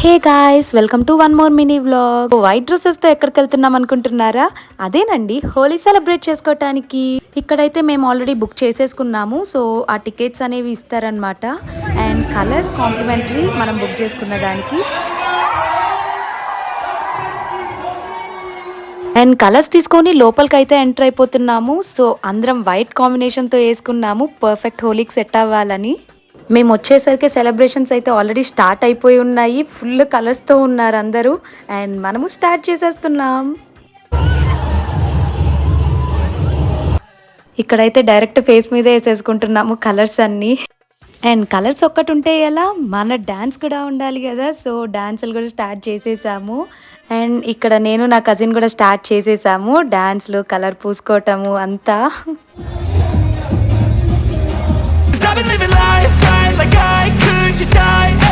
Hey guys, welcome to one more mini vlog. White dresses తో ఎక్కడికి వెళ్తున్నాం అనుకుంటున్నారా? అదేనండి, హోలీ సెలబ్రేట్ చేసుకోవటానికి. ఇక్కడైతే మేము ఆల్రెడీ బుక్ చేసేసుకున్నాము. సో ఆ టికెట్స్ అనేవి ఇస్తారనమాట. అండ్ కలర్స్ కాంప్లిమెంటరీ మనం బుక్ చేసుకున్న దానికి. అండ్ కలర్స్ తీసుకొని లోపలికి అయితే ఎంటర్ అయిపోతున్నాము. సో అందరం వైట్ కాంబినేషన్తో వేసుకున్నాము, పర్ఫెక్ట్ హోలీకి సెట్ అవ్వాలని. మేము వచ్చేసరికి సెలబ్రేషన్స్ అయితే ఆల్రెడీ స్టార్ట్ అయిపోయి ఉన్నాయి. ఫుల్ కలర్స్తో ఉన్నారు అందరూ. అండ్ మనము స్టార్ట్ చేసేస్తున్నాం. ఇక్కడైతే డైరెక్ట్ ఫేస్ మీదే వేసేసుకుంటున్నాము కలర్స్ అన్నీ. అండ్ కలర్స్ ఒక్కటి ఉంటే ఎలా, మన డ్యాన్స్ కూడా ఉండాలి కదా. సో డ్యాన్సులు కూడా స్టార్ట్ చేసేసాము. అండ్ ఇక్కడ నేను నా కజిన్ కూడా స్టార్ట్ చేసేసాము డ్యాన్స్లు, కలర్ పూసుకోవటము అంతా. I've been living life right like I could just die